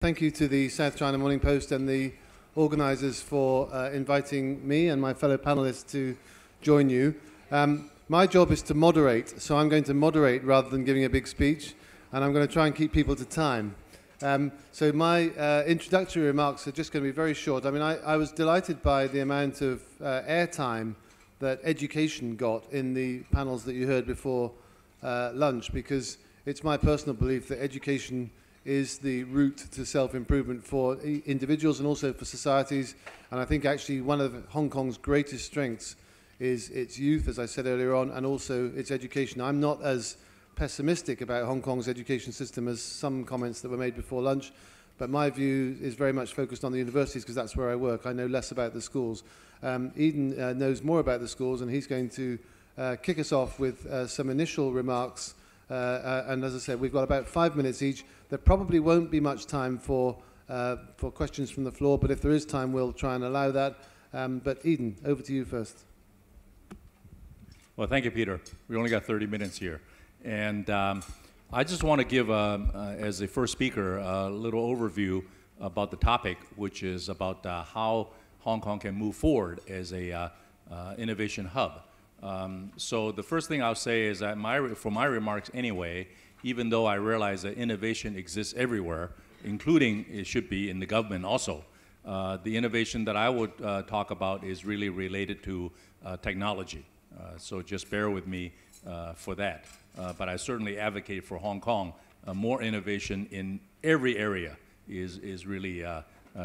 Thank you to the South China Morning Post and the organisers for inviting me and my fellow panellists to join you. My job is to moderate, so I'm going to moderate rather than giving a big speech, and I'm going to try and keep people to time. So my introductory remarks are just going to be very short. I mean, I was delighted by the amount of airtime that education got in the panels that you heard before lunch, because it's my personal belief that education is the route to self-improvement for individuals and also for societies. And I think actually one of Hong Kong's greatest strengths is its youth, as I said earlier on, and also its education. I'm not as pessimistic about Hong Kong's education system as some comments that were made before lunch, but my view is very much focused on the universities because that's where I work. I know less about the schools. Eden knows more about the schools, and he's going to kick us off with some initial remarks. And as I said, we've got about 5 minutes each. There probably won't be much time for questions from the floor, but if there is time, we'll try and allow that. But Eden, over to you first. Well, thank you, Peter. We only got 30 minutes here. And I just want to give, as a first speaker, a little overview about the topic, which is about how Hong Kong can move forward as a innovation hub. So the first thing I'll say is that for my remarks anyway, even though I realize that innovation exists everywhere, including it should be in the government also, the innovation that I would talk about is really related to technology. So just bear with me for that. But I certainly advocate for Hong Kong. More innovation in every area is really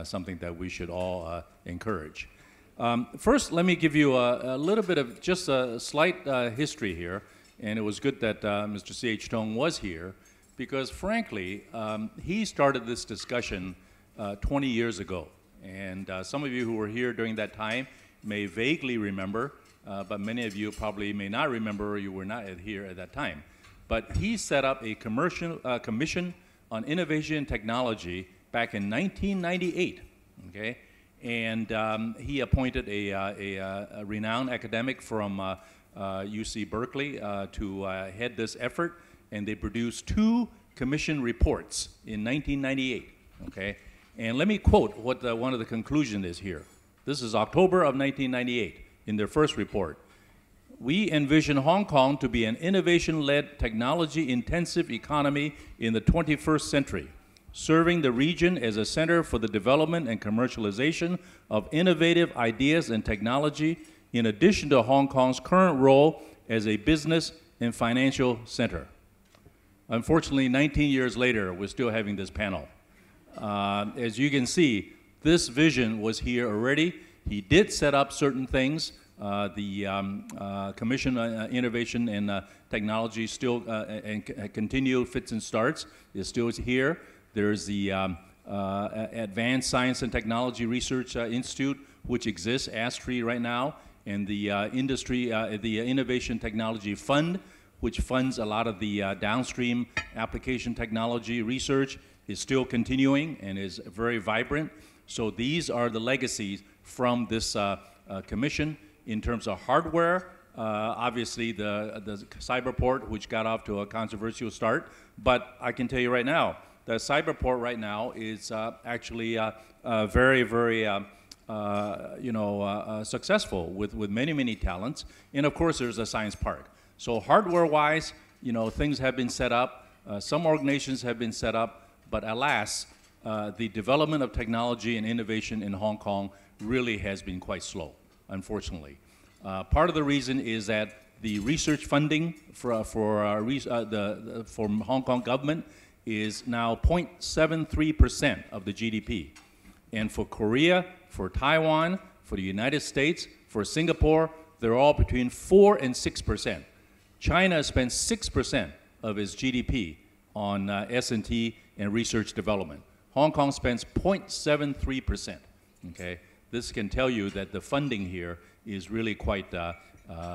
something that we should all encourage. First, let me give you a little bit of just a slight history here. And it was good that Mr. C.H. Tung was here, because frankly, he started this discussion 20 years ago. And some of you who were here during that time may vaguely remember, but many of you probably may not remember, or you were not here at that time. But he set up a commission on innovation and technology back in 1998, okay? And he appointed a renowned academic from UC Berkeley to head this effort, and they produced 2 commission reports in 1998, okay? And let me quote what one of the conclusions is here. This is October of 1998 in their first report. We envision Hong Kong to be an innovation-led, technology-intensive economy in the 21st century, serving the region as a center for the development and commercialization of innovative ideas and technology, in addition to Hong Kong's current role as a business and financial center. Unfortunately, 19 years later, we're still having this panel. As you can see, this vision was here already. He did set up certain things. The Commission on Innovation and Technology still and continued fits and starts is still here. There's the Advanced Science and Technology Research Institute, which exists, ASTRI, right now, and the the Innovation Technology Fund, which funds a lot of the downstream application technology research, is still continuing and is very vibrant. So these are the legacies from this commission. In terms of hardware, obviously the Cyberport, which got off to a controversial start, but I can tell you right now, the Cyberport right now is actually very, very successful with many, many talents. And of course, there's a science park. So hardware-wise, things have been set up. Some organizations have been set up, but alas, the development of technology and innovation in Hong Kong really has been quite slow, unfortunately. Part of the reason is that the research funding for Hong Kong government is now 0.73% of the GDP. And for Korea, for Taiwan, for the United States, for Singapore, they're all between 4 and 6%. China spends 6% of its GDP on S&T and research development. Hong Kong spends 0.73%, okay? This can tell you that the funding here is really quite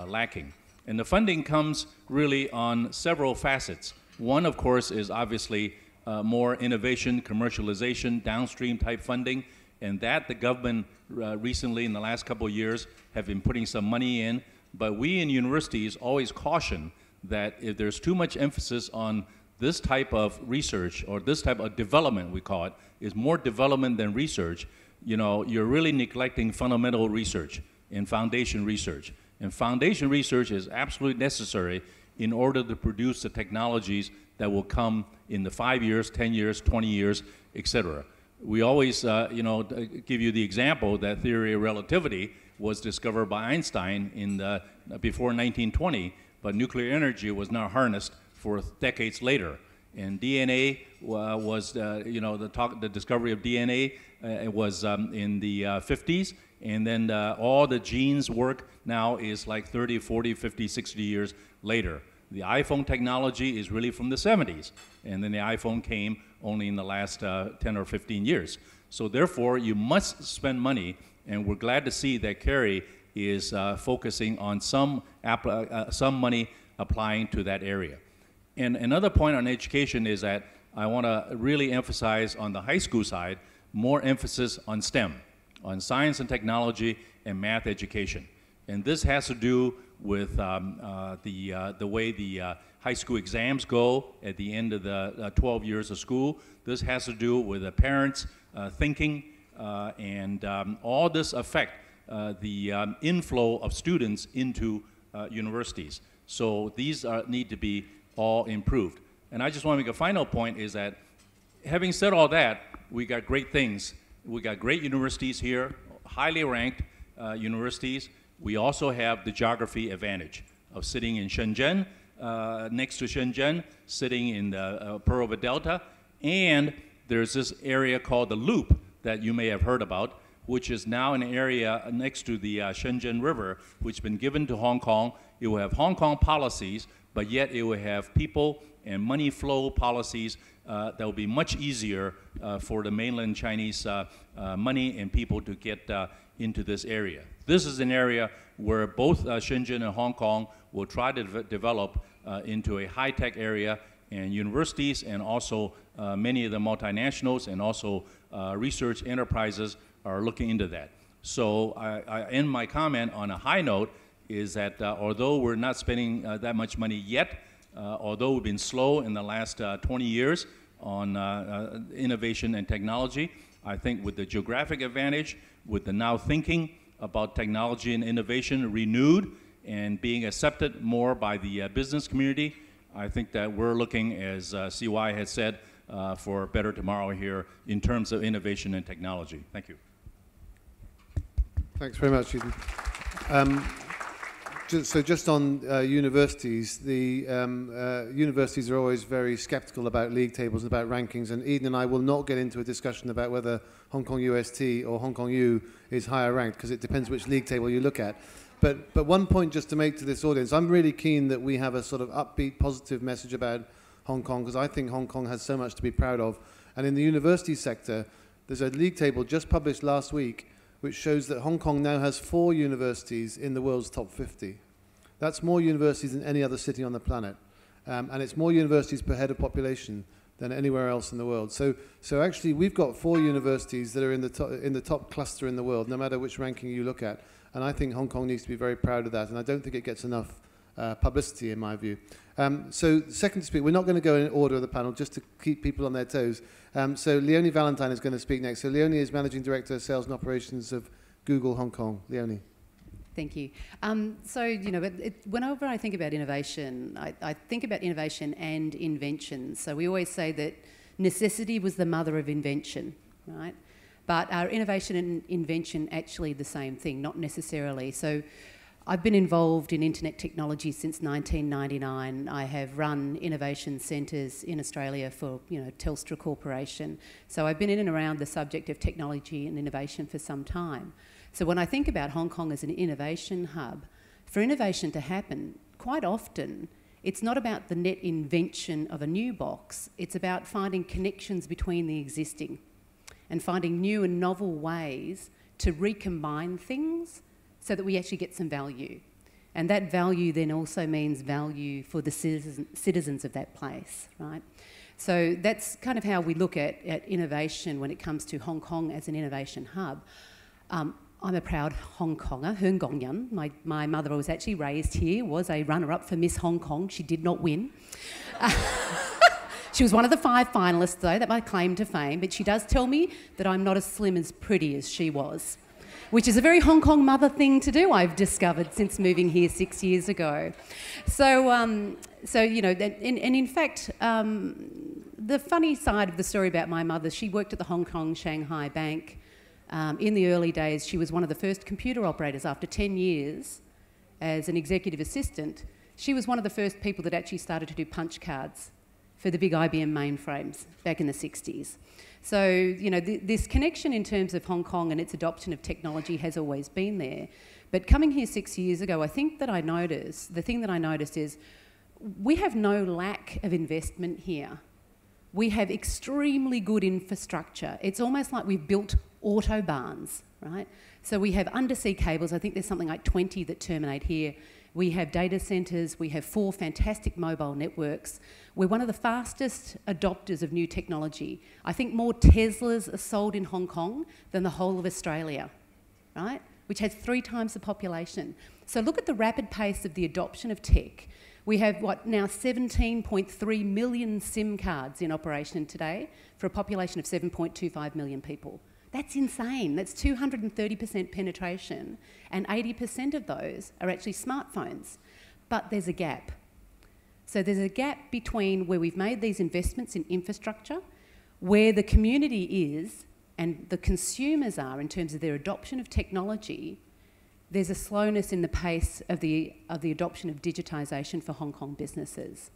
lacking. And the funding comes really on several facets. One, of course, is obviously more innovation, commercialization, downstream type funding, and that the government recently, in the last couple of years, have been putting some money in. But we in universities always caution that if there's too much emphasis on this type of research or this type of development, we call it, is more development than research, you know, you're really neglecting fundamental research and foundation research. And foundation research is absolutely necessary in order to produce the technologies that will come in the 5 years, 10 years, 20 years, et cetera. We always, you know, give you the example that theory of relativity was discovered by Einstein in the, before 1920, but nuclear energy was not harnessed for decades later. And DNA was, you know, the discovery of DNA was in the 50s, and then all the genes work now is like 30, 40, 50, 60 years later. The iPhone technology is really from the 70s, and then the iPhone came only in the last 10 or 15 years. So therefore, you must spend money, and we're glad to see that Kerry is focusing on some money applying to that area. And another point on education is that I want to really emphasize on the high school side, more emphasis on STEM, on science and technology and math education. And this has to do with the way the high school exams go at the end of the 12 years of school. This has to do with the parents' thinking, and all this affect the inflow of students into universities. So these need to be all improved. And I just want to make a final point is that having said all that, we got great things. We got great universities here, highly ranked universities. We also have the geography advantage of sitting in Shenzhen, next to Shenzhen, sitting in the Pearl River Delta, and there's this area called the Loop that you may have heard about, which is now an area next to the Shenzhen River, which has been given to Hong Kong. It will have Hong Kong policies, but yet it will have people and money flow policies that will be much easier for the mainland Chinese money and people to get into this area. This is an area where both Shenzhen and Hong Kong will try to develop into a high-tech area, and universities and also many of the multinationals and also research enterprises are looking into that. So I end my comment on a high note is that although we're not spending that much money yet, although we've been slow in the last 20 years on innovation and technology, I think with the geographic advantage, with the now thinking about technology and innovation renewed and being accepted more by the business community, I think that we're looking, as CY has said, for a better tomorrow here in terms of innovation and technology. Thank you. Thanks very much, Eden. So just on universities, the universities are always very skeptical about league tables and about rankings, and Eden and I will not get into a discussion about whether Hong Kong UST or Hong Kong U is higher ranked, because it depends which league table you look at. But one point just to make to this audience, I'm really keen that we have a sort of upbeat, positive message about Hong Kong, because I think Hong Kong has so much to be proud of. And in the university sector, there's a league table just published last week which shows that Hong Kong now has 4 universities in the world's top 50. That's more universities than any other city on the planet. And it's more universities per head of population than anywhere else in the world. So actually, we've got 4 universities that are in the top cluster in the world, no matter which ranking you look at. And I think Hong Kong needs to be very proud of that. And I don't think it gets enough publicity, in my view. So second to speak, we're not going to go in order of the panel, just to keep people on their toes. So Leonie Valentine is going to speak next. So Leonie is Managing Director of Sales and Operations of Google Hong Kong. Leonie. Thank you. So, you know, whenever I think about innovation, I think about innovation and invention. So we always say that necessity was the mother of invention, right? But are innovation and invention actually the same thing? Not necessarily. So I've been involved in internet technology since 1999. I have run innovation centres in Australia for, you know, Telstra Corporation. So I've been in and around the subject of technology and innovation for some time. So when I think about Hong Kong as an innovation hub, for innovation to happen, quite often it's not about the net invention of a new box, it's about finding connections between the existing and finding new and novel ways to recombine things so that we actually get some value. And that value then also means value for the citizens of that place, right? So that's kind of how we look at innovation when it comes to Hong Kong as an innovation hub. I'm a proud Hong Konger, Hung Gong Yan. My mother was actually raised here, was a runner-up for Miss Hong Kong. She did not win. She was one of the 5 finalists, though, that my claim to fame, but she does tell me that I'm not as slim as pretty as she was, which is a very Hong Kong mother thing to do, I've discovered since moving here 6 years ago. So you know, and in fact, the funny side of the story about my mother, she worked at the Hong Kong Shanghai Bank. In the early days, she was one of the first computer operators after 10 years as an executive assistant. She was one of the first people that actually started to do punch cards for the big IBM mainframes back in the 60s. So, you know, this connection in terms of Hong Kong and its adoption of technology has always been there. But coming here 6 years ago, the thing that I noticed is we have no lack of investment here. We have extremely good infrastructure. It's almost like we've built autobahns, right? So we have undersea cables. I think there's something like 20 that terminate here. We have data centres. We have 4 fantastic mobile networks. We're one of the fastest adopters of new technology. I think more Teslas are sold in Hong Kong than the whole of Australia, right? Which has 3 times the population. So look at the rapid pace of the adoption of tech. We have, now 17.3 million SIM cards in operation today for a population of 7.25 million people. That's insane. That's 230% penetration, and 80% of those are actually smartphones. But there's a gap. So there's a gap between where we've made these investments in infrastructure, where the community is and the consumers are in terms of their adoption of technology. There's a slowness in the pace of the adoption of digitisation for Hong Kong businesses.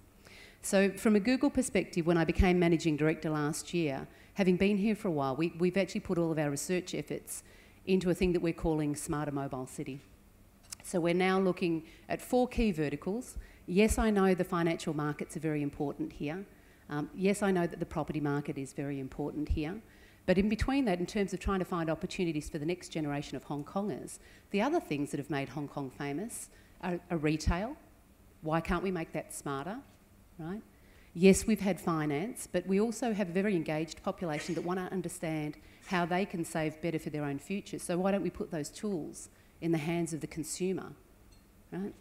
So from a Google perspective, when I became managing director last year, having been here for a while, we've actually put all of our research efforts into a thing that we're calling Smarter Mobile City. So we're now looking at 4 key verticals. Yes, I know the financial markets are very important here. Yes, I know that the property market is very important here. But in between that, in terms of trying to find opportunities for the next generation of Hong Kongers, the other things that have made Hong Kong famous are retail. Why can't we make that smarter, right? Yes, we've had finance, but we also have a very engaged population that want to understand how they can save better for their own future. So why don't we put those tools in the hands of the consumer, right?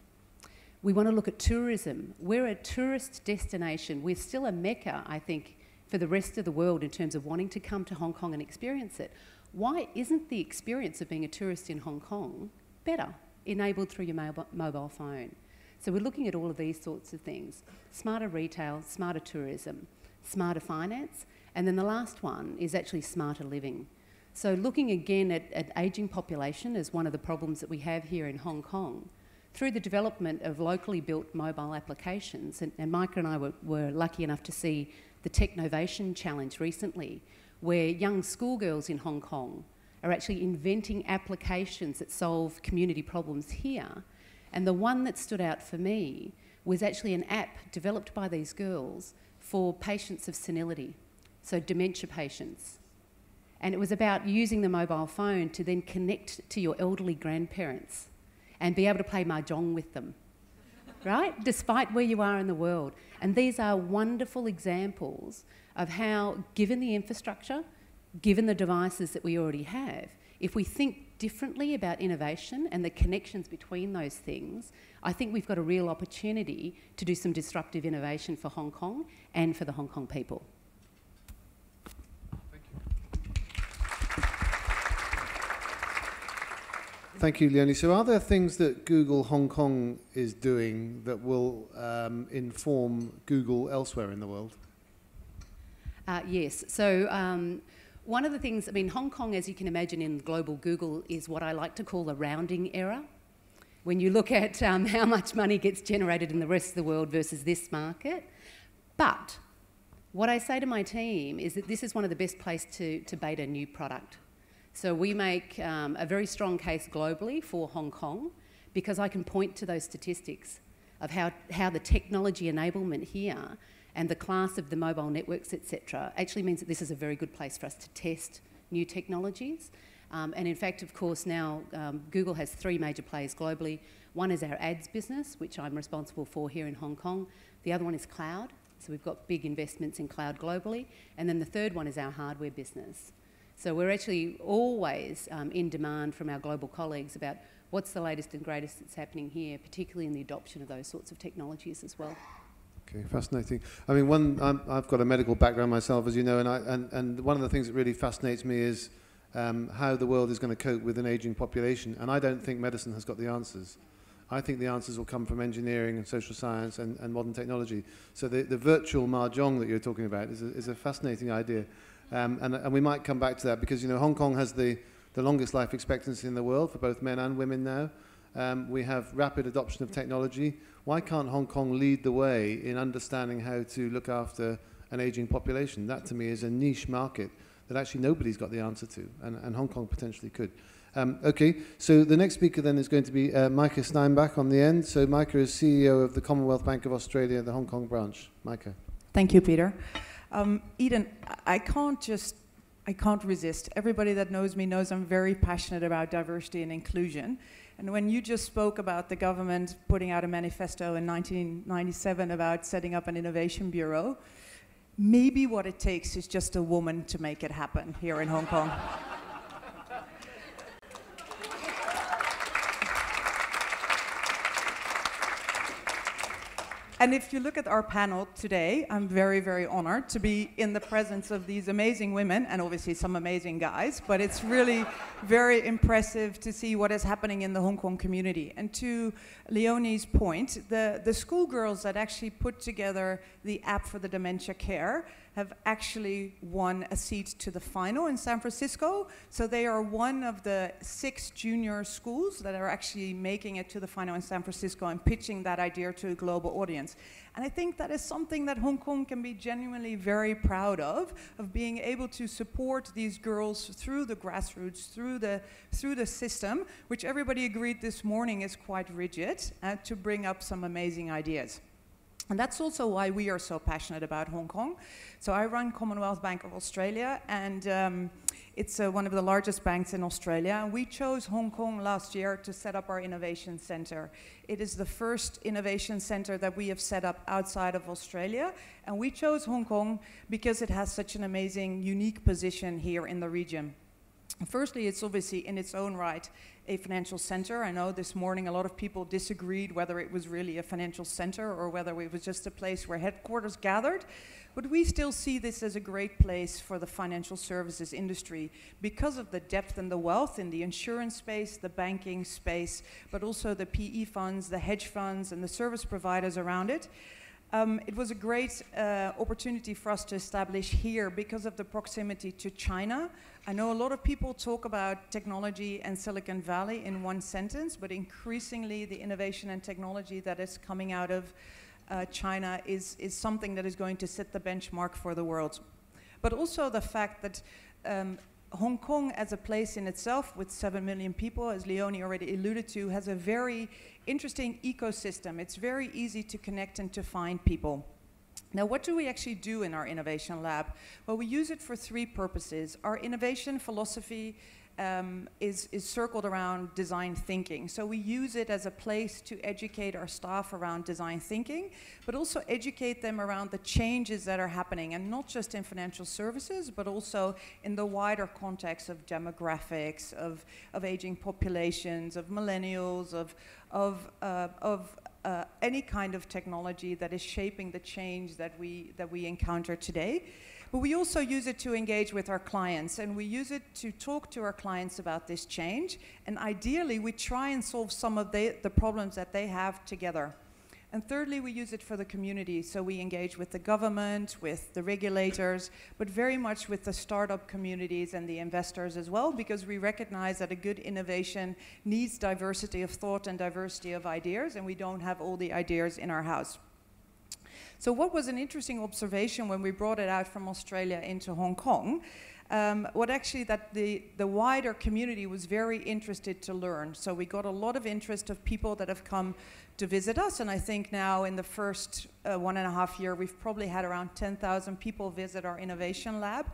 We want to look at tourism. We're a tourist destination. We're still a mecca, I think, for the rest of the world in terms of wanting to come to Hong Kong and experience it. Why isn't the experience of being a tourist in Hong Kong better, enabled through your mobile phone? So we're looking at all of these sorts of things. Smarter retail, smarter tourism, smarter finance, and then the last one is actually smarter living. So looking again at ageing population as one of the problems that we have here in Hong Kong, through the development of locally built mobile applications, and Micah and I were lucky enough to see the Technovation Challenge recently, where young schoolgirls in Hong Kong are actually inventing applications that solve community problems here. And the one that stood out for me was actually an app developed by these girls for patients of senility, so dementia patients. And it was about using the mobile phone to then connect to your elderly grandparents and be able to play mahjong with them, right? Despite where you are in the world. And these are wonderful examples of how, given the infrastructure, given the devices that we already have, if we think differently about innovation and the connections between those things, I think we've got a real opportunity to do some disruptive innovation for Hong Kong and for the Hong Kong people. Thank you, Leonie. So are there things that Google Hong Kong is doing that will inform Google elsewhere in the world? Yes. So one of the things, I mean, Hong Kong, as you can imagine, in global Google is what I like to call a rounding error. When you look at how much money gets generated in the rest of the world versus this market. But what I say to my team is that this is one of the best places to beta a new product. So we make a very strong case globally for Hong Kong because I can point to those statistics of how the technology enablement here and the class of the mobile networks, etc., actually means that this is a very good place for us to test new technologies. And in fact, of course, now Google has 3 major players globally. One is our ads business, which I'm responsible for here in Hong Kong. The other one is cloud. So we've got big investments in cloud globally. And then the third one is our hardware business. So we're actually always in demand from our global colleagues about what's the latest and greatest that's happening here, particularly in the adoption of those sorts of technologies as well. Okay, fascinating. I mean, I've got a medical background myself, as you know, and one of the things that really fascinates me is how the world is going to cope with an aging population. And I don't think medicine has got the answers. I think the answers will come from engineering and social science and modern technology. So the virtual mahjong that you're talking about is a fascinating idea. And we might come back to that because, you know, Hong Kong has the longest life expectancy in the world for both men and women now. We have rapid adoption of technology. Why can't Hong Kong lead the way in understanding how to look after an aging population? That, to me, is a niche market that actually nobody's got the answer to, and Hong Kong potentially could. Okay, so the next speaker then is going to be Micah Steinbach on the end. So Micah is CEO of the Commonwealth Bank of Australia, the Hong Kong branch. Micah. Thank you, Peter. Eden, I can't resist. Everybody that knows me knows I'm very passionate about diversity and inclusion. And when you just spoke about the government putting out a manifesto in 1997 about setting up an innovation bureau, maybe what it takes is just a woman to make it happen here in Hong Kong. And if you look at our panel today, I'm very, very honored to be in the presence of these amazing women and obviously some amazing guys, but it's really very impressive to see what is happening in the Hong Kong community. And to Leonie's point, the schoolgirls that actually put together the app for the dementia care have actually won a seat to the final in San Francisco. So they are one of the 6 junior schools that are actually making it to the final in San Francisco and pitching that idea to a global audience. And I think that is something that Hong Kong can be genuinely very proud of being able to support these girls through the grassroots, through the system, which everybody agreed this morning is quite rigid, to bring up some amazing ideas. And that's also why we are so passionate about Hong Kong. So I run Commonwealth Bank of Australia, and it's one of the largest banks in Australia. And we chose Hong Kong last year to set up our innovation center. It is the first innovation center that we have set up outside of Australia. And we chose Hong Kong because it has such an amazing, unique position here in the region. Firstly, it's obviously in its own right a financial center. I know this morning a lot of people disagreed whether it was really a financial center or whether it was just a place where headquarters gathered. But we still see this as a great place for the financial services industry because of the depth and the wealth in the insurance space, the banking space, but also the PE funds, the hedge funds, and the service providers around it. It was a great opportunity for us to establish here because of the proximity to China. I know a lot of people talk about technology and Silicon Valley in one sentence, but increasingly the innovation and technology that is coming out of China is something that is going to set the benchmark for the world. But also the fact that Hong Kong as a place in itself with 7 million people, as Leonie already alluded to, has a very interesting ecosystem. It's very easy to connect and to find people. Now, what do we actually do in our innovation lab? Well, we use it for 3 purposes. Our innovation philosophy is circled around design thinking. So we use it as a place to educate our staff around design thinking, but also educate them around the changes that are happening, and not just in financial services, but also in the wider context of demographics, of aging populations, of millennials, of any kind of technology that is shaping the change that we encounter today. But we also use it to engage with our clients, and we use it to talk to our clients about this change, and ideally we try and solve some of the problems that they have together. And thirdly, we use it for the community, so we engage with the government, with the regulators, but very much with the startup communities and the investors as well, because we recognize that a good innovation needs diversity of thought and diversity of ideas, and we don't have all the ideas in our house. So what was an interesting observation when we brought it out from Australia into Hong Kong, what actually that the wider community was very interested to learn. So we got a lot of interest of people that have come to visit us, and I think now in the first 1.5 years, we've probably had around 10,000 people visit our innovation lab.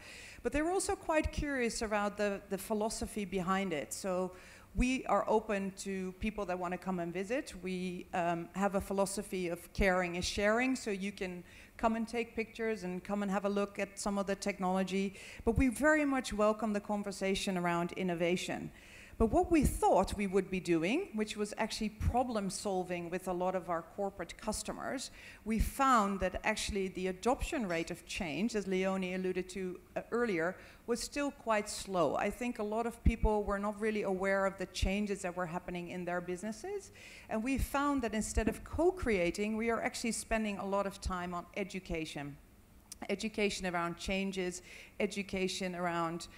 But they were also quite curious about the philosophy behind it. So we are open to people that want to come and visit. We have a philosophy of caring is sharing, so you can come and take pictures and come and have a look at some of the technology. But we very much welcome the conversation around innovation. But what we thought we would be doing, which was actually problem solving with a lot of our corporate customers, we found that actually the adoption rate of change, as Leonie alluded to earlier, was still quite slow. I think a lot of people were not really aware of the changes that were happening in their businesses. And we found that instead of co-creating, we are actually spending a lot of time on education. Education around changes, education around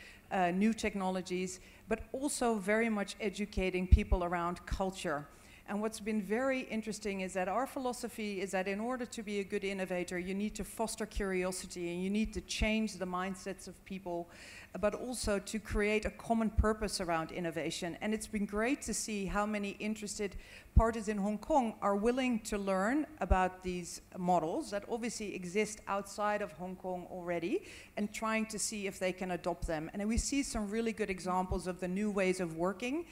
new technologies, but also very much educating people around culture. And what's been very interesting is that our philosophy is that in order to be a good innovator, you need to foster curiosity and you need to change the mindsets of people, but also to create a common purpose around innovation. And it's been great to see how many interested parties in Hong Kong are willing to learn about these models that obviously exist outside of Hong Kong already and trying to see if they can adopt them. And we see some really good examples of the new ways of working.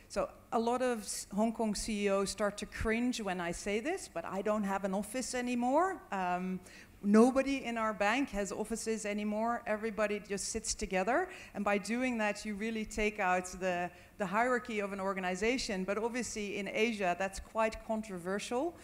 So a lot of Hong Kong CEOs start to cringe when I say this, but I don't have an office anymore. Nobody in our bank has offices anymore. Everybody just sits together. And by doing that, you really take out the hierarchy of an organization. But obviously in Asia, that's quite controversial.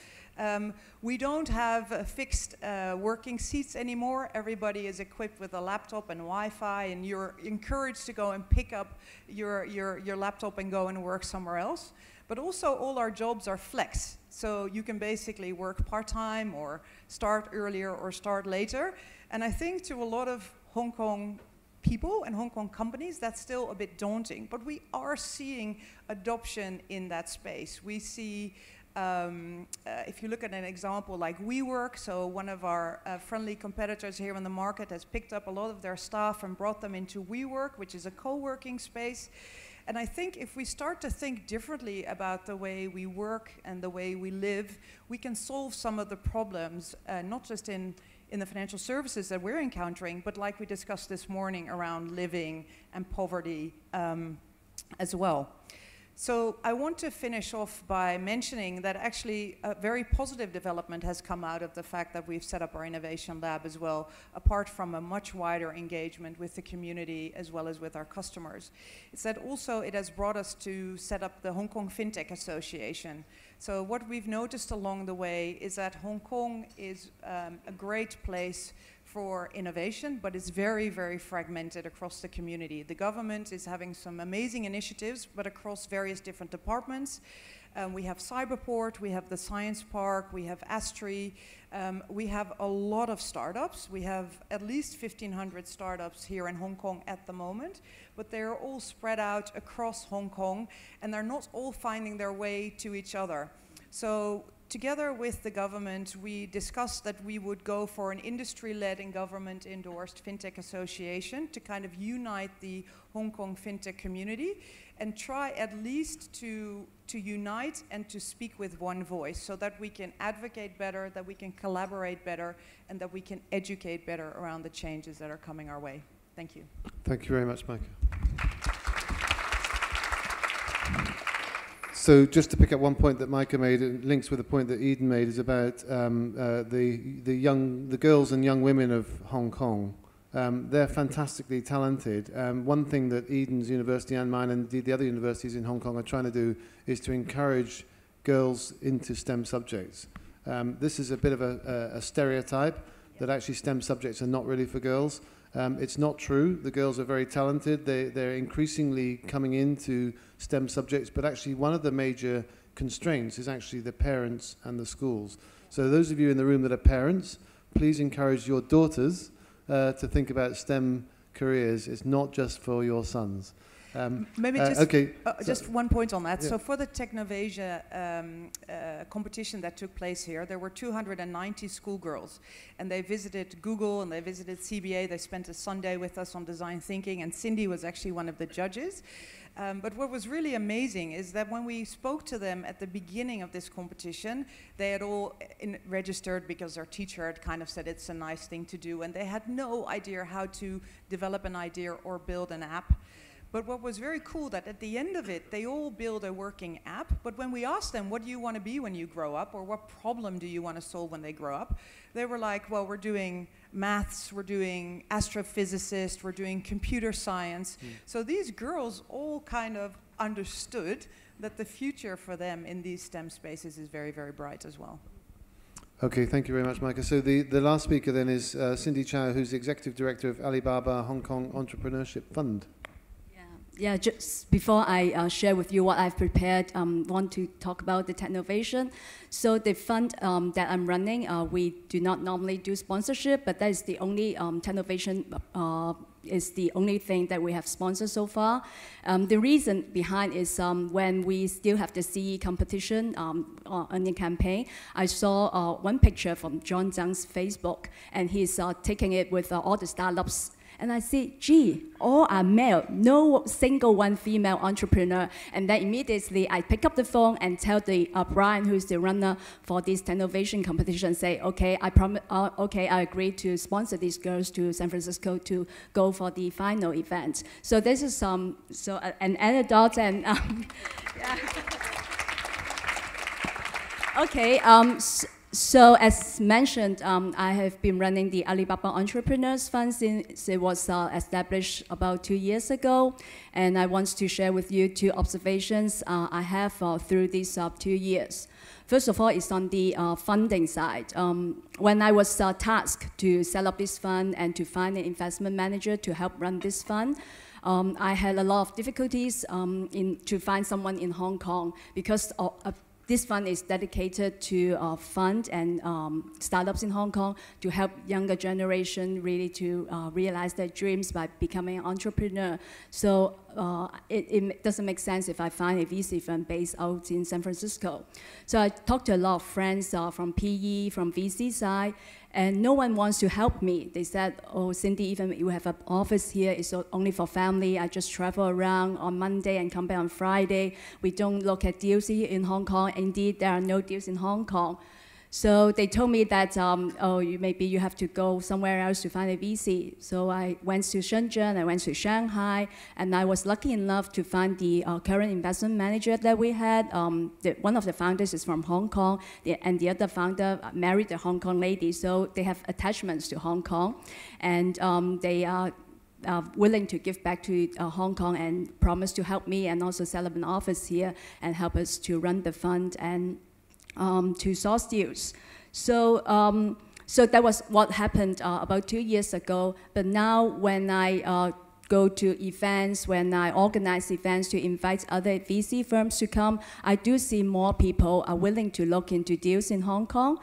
We don't have fixed working seats anymore. Everybody is equipped with a laptop and Wi-Fi, and you're encouraged to go and pick up your laptop and go and work somewhere else. But also all our jobs are flex. So you can basically work part-time or start earlier or start later. And I think to a lot of Hong Kong people and Hong Kong companies, that's still a bit daunting. But we are seeing adoption in that space. We see, if you look at an example like WeWork, so one of our friendly competitors here in the market has picked up a lot of their staff and brought them into WeWork, which is a co-working space. And I think if we start to think differently about the way we work and the way we live, we can solve some of the problems, not just in the financial services that we're encountering, but like we discussed this morning around living and poverty as well. So I want to finish off by mentioning that actually a very positive development has come out of the fact that we've set up our innovation lab as well, apart from a much wider engagement with the community as well as with our customers. It's that also it has brought us to set up the Hong Kong FinTech Association. So what we've noticed along the way is that Hong Kong is a great place for innovation, but it's very, very fragmented across the community. The government is having some amazing initiatives, but across various different departments. We have Cyberport, we have the Science Park, we have Astri, we have a lot of startups. We have at least 1,500 startups here in Hong Kong at the moment, but they're all spread out across Hong Kong, and they're not all finding their way to each other. So together with the government, we discussed that we would go for an industry-led and government-endorsed FinTech association to kind of unite the Hong Kong FinTech community and try at least to unite and to speak with one voice so that we can advocate better, that we can collaborate better, and that we can educate better around the changes that are coming our way. Thank you. Thank you very much, Micah. So just to pick up one point that Micah made, it links with the point that Eden made, is about the girls and young women of Hong Kong. They're fantastically talented. One thing that Eden's university and mine and the other universities in Hong Kong are trying to do is to encourage girls into STEM subjects. This is a bit of a stereotype that actually STEM subjects are not really for girls. It's not true. The girls are very talented. They're increasingly coming into STEM subjects, but actually one of the major constraints is actually the parents and the schools. So those of you in the room that are parents, please encourage your daughters to think about STEM careers. It's not just for your sons. Maybe just one point on that. Yeah. So for the Technovasia competition that took place here, there were 290 schoolgirls, and they visited Google and they visited CBA. They spent a Sunday with us on design thinking, and Cindy was actually one of the judges. But what was really amazing is that when we spoke to them at the beginning of this competition, they had all registered because their teacher had kind of said it's a nice thing to do, and they had no idea how to develop an idea or build an app. But what was very cool that at the end of it, they all build a working app. But when we asked them, what do you want to be when you grow up? Or what problem do you want to solve when they grow up? They were like, well, we're doing maths, we're doing astrophysicists, we're doing computer science. So these girls all kind of understood that the future for them in these STEM spaces is very, very bright as well. Okay, thank you very much, Micah. So the last speaker then is Cindy Chow, who's the Executive Director of Alibaba Hong Kong Entrepreneurship Fund. Yeah, just before I share with you what I've prepared, want to talk about the Technovation. So the fund that I'm running, we do not normally do sponsorship, but that is the only Technovation is the only thing that we have sponsored so far. The reason behind is when we still have the CE competition on the campaign, I saw one picture from John Zhang's Facebook, and he's taking it with all the startups. And I see, gee, all are male, no single one female entrepreneur. And then immediately I pick up the phone and tell the Brian, who's the runner for this Technovation competition, say, okay, I agree to sponsor these girls to San Francisco to go for the final event. So this is an anecdote, and yeah. Okay. So as mentioned, I have been running the Alibaba Entrepreneurs Fund since it was established about 2 years ago. And I want to share with you 2 observations I have through these 2 years. First of all, it's on the funding side. When I was tasked to set up this fund and to find an investment manager to help run this fund, I had a lot of difficulties to find someone in Hong Kong because this fund is dedicated to fund and startups in Hong Kong to help younger generation really to realize their dreams by becoming an entrepreneur. So it doesn't make sense if I find a VC firm based out in San Francisco. So I talked to a lot of friends from PE, from VC side, and no one wants to help me. They said, oh, Cindy, even you have an office here, it's only for family. I just travel around on Monday and come back on Friday. We don't look at deals here in Hong Kong. Indeed, there are no deals in Hong Kong. So they told me that, maybe you have to go somewhere else to find a VC. So I went to Shenzhen, I went to Shanghai, and I was lucky enough to find the current investment manager that we had. One of the founders is from Hong Kong, and the other founder married a Hong Kong lady, so they have attachments to Hong Kong. And they are willing to give back to Hong Kong and promise to help me and also set up an office here and help us to run the fund and to source deals. So, so that was what happened about 2 years ago. But now when I go to events, when I organize events to invite other VC firms to come, I do see more people are willing to look into deals in Hong Kong,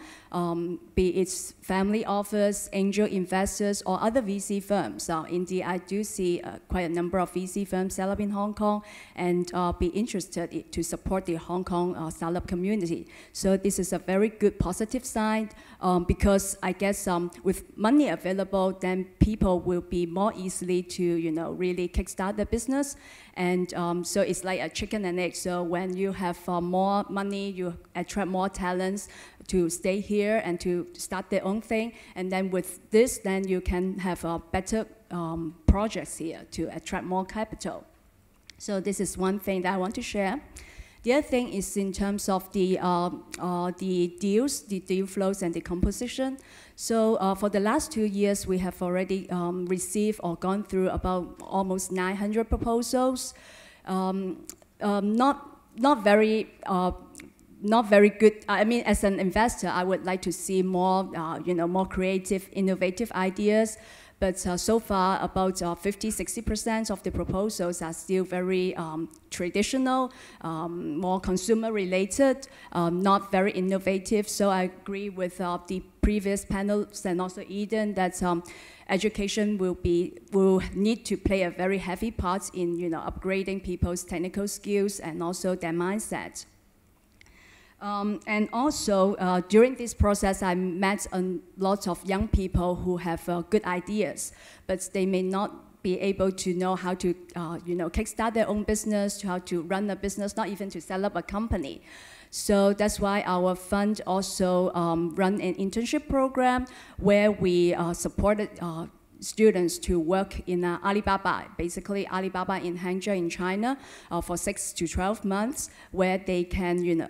be it family office, angel investors, or other VC firms. Indeed, I do see quite a number of VC firms set up in Hong Kong and be interested to support the Hong Kong startup community. So this is a very good positive sign because I guess with money available, then people will be more easily to really kickstart the business. And so it's like a chicken and egg. So when you have more money, you attract more talents to stay here and to start their own thing. And then with this, then you can have better projects here to attract more capital. So this is one thing that I want to share. The other thing is in terms of the deals, the deal flows and the composition. So for the last 2 years, we have already received or gone through about almost 900 proposals. Not very good. I mean, as an investor, I would like to see more, more creative, innovative ideas. But so far, about 50–60% of the proposals are still very traditional, more consumer-related, not very innovative. So I agree with the previous panels and also Eden that education will need to play a very heavy part in upgrading people's technical skills and also their mindset. And also, during this process, I met a lot of young people who have good ideas, but they may not be able to know how to, kickstart their own business, how to run a business, not even to set up a company. So that's why our fund also run an internship program where we supported students to work in Alibaba, basically Alibaba in Hangzhou in China, for 6 to 12 months, where they can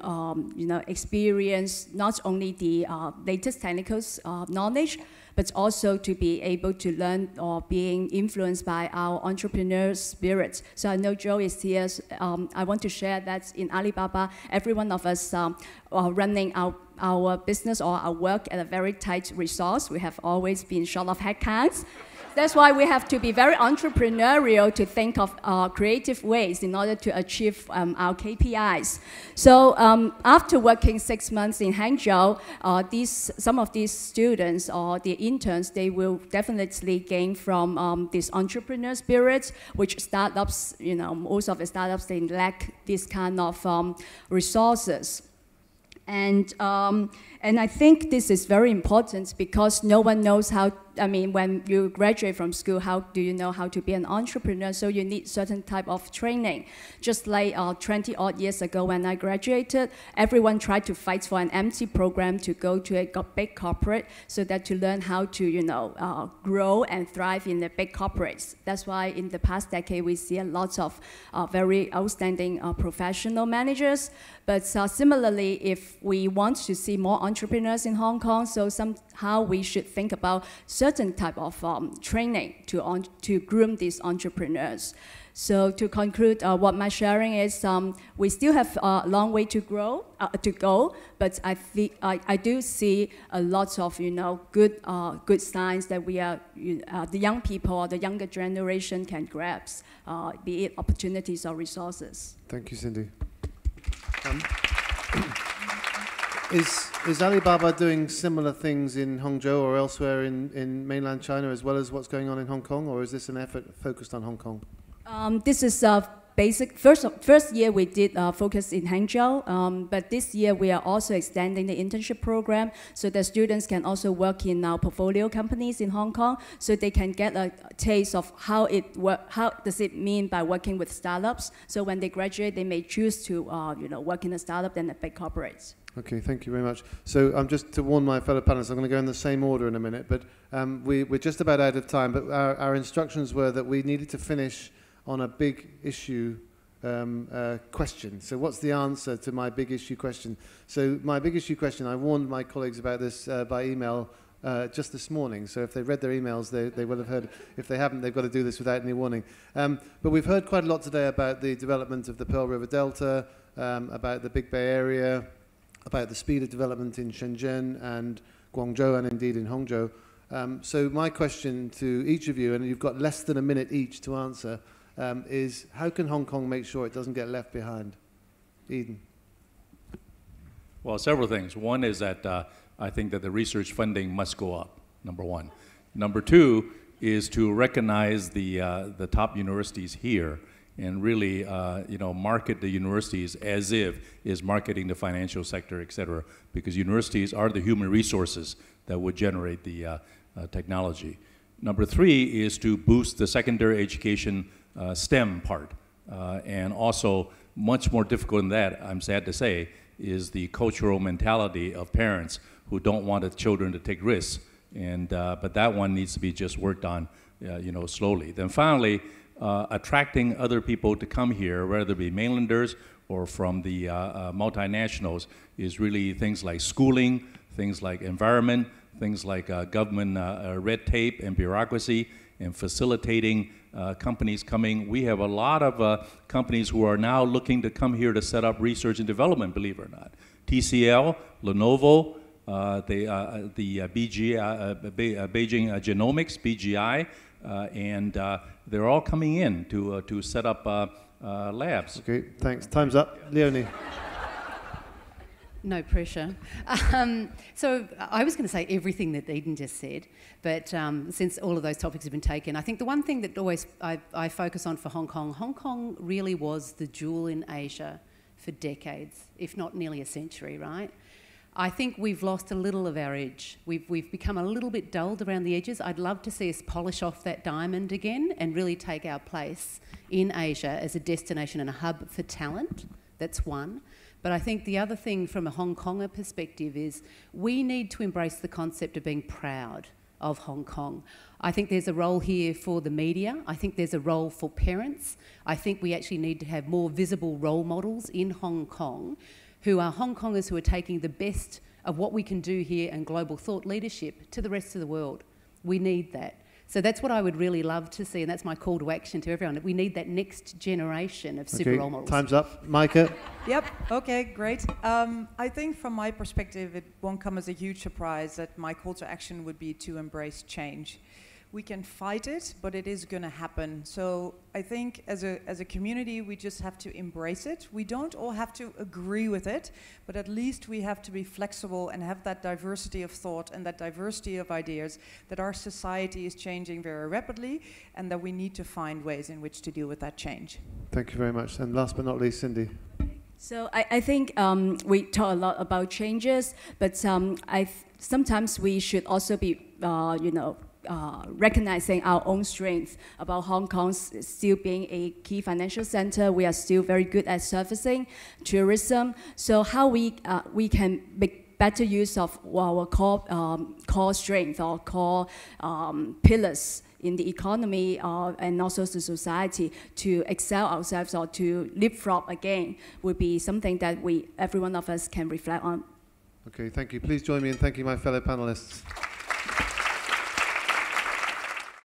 experience not only the latest technical knowledge, but also to be able to learn or being influenced by our entrepreneur spirit. So I know Joe is here. I want to share that in Alibaba, every one of us are running our business or our work at a very tight resource. We have always been short of headcounts. That's why we have to be very entrepreneurial to think of creative ways in order to achieve our KPIs. So after working 6 months in Hangzhou, some of these students or the interns, they will definitely gain from this entrepreneur spirit, which startups, most of the startups, they lack this kind of resources. And I think this is very important because no one knows how, when you graduate from school, how do you know how to be an entrepreneur? So you need certain type of training. Just like 20 odd years ago when I graduated, everyone tried to fight for an MT program to go to a big corporate so that to learn how to, grow and thrive in the big corporates. That's why in the past decade, we see a lot of very outstanding professional managers. But similarly, if we want to see more entrepreneurs in Hong Kong, so somehow we should think about certain type of training to groom these entrepreneurs. So to conclude, what my sharing is, we still have a long way to go, but I do see a lot of good signs that we are the young people or the younger generation can grasp, be it opportunities or resources. Thank you, Cindy. Is Alibaba doing similar things in Hangzhou or elsewhere in mainland China as well as what's going on in Hong Kong, or is this an effort focused on Hong Kong? This is basic. First year we did focus in Hangzhou, but this year we are also extending the internship program so that students can also work in our portfolio companies in Hong Kong, so they can get a taste of how does it mean by working with startups. So when they graduate, they may choose to work in a startup than a big corporates. Okay, thank you very much. So just to warn my fellow panelists, I'm going to go in the same order in a minute, but we're just about out of time, but our instructions were that we needed to finish on a big issue question. So what's the answer to my big issue question? So my big issue question, I warned my colleagues about this by email just this morning. So if they read their emails, they will have heard. If they haven't, they've got to do this without any warning. But we've heard quite a lot today about the development of the Pearl River Delta, about the Big Bay Area, about the speed of development in Shenzhen and Guangzhou and indeed in Hangzhou. So my question to each of you, and you've got less than a minute each to answer, is how can Hong Kong make sure it doesn't get left behind? Eden. Well, several things. One is that I think that the research funding must go up, number one. Number two is to recognize the top universities here and really market the universities as if is marketing the financial sector, et cetera, because universities are the human resources that would generate the technology. Number three is to boost the secondary education STEM part. And also, much more difficult than that, I'm sad to say, is the cultural mentality of parents who don't want the children to take risks. But that one needs to be just worked on slowly. Then finally, attracting other people to come here, whether it be mainlanders or from the multinationals, is really things like schooling, things like environment, things like government red tape and bureaucracy, and facilitating companies coming. We have a lot of companies who are now looking to come here to set up research and development, believe it or not. TCL, Lenovo, the Beijing Genomics, BGI, and they're all coming in to set up labs. Okay, thanks. Time's up. Leonie. No pressure. So I was going to say everything that Eden just said, but since all of those topics have been taken, I think the one thing that always I focus on for Hong Kong really was the jewel in Asia for decades, if not nearly a century, right? I think we've lost a little of our edge. We've become a little bit dulled around the edges. I'd love to see us polish off that diamond again and really take our place in Asia as a destination and a hub for talent. That's one. But I think the other thing from a Hong Konger perspective is we need to embrace the concept of being proud of Hong Kong. I think there's a role here for the media. I think there's a role for parents. I think we actually need to have more visible role models in Hong Kong who are Hong Kongers who are taking the best of what we can do here and global thought leadership to the rest of the world. We need that. So that's what I would really love to see, and that's my call to action to everyone. We need that next generation of super role models. Time's up. Micah? Yep, okay, great. I think from my perspective, it won't come as a huge surprise that my call to action would be to embrace change. We can fight it, but it is going to happen. So I think as a community, we just have to embrace it. We don't all have to agree with it, but at least we have to be flexible and have that diversity of thought and that diversity of ideas, that our society is changing very rapidly and that we need to find ways in which to deal with that change. Thank you very much. And last but not least, Cindy. So I think we talk a lot about changes, but sometimes we should also be, recognizing our own strength about Hong Kong still being a key financial center. We are still very good at servicing tourism. So how we can make better use of our core strength or core pillars in the economy and also the society to excel ourselves or to leapfrog again would be something that every one of us can reflect on. Okay, thank you. Please join me in thanking my fellow panelists.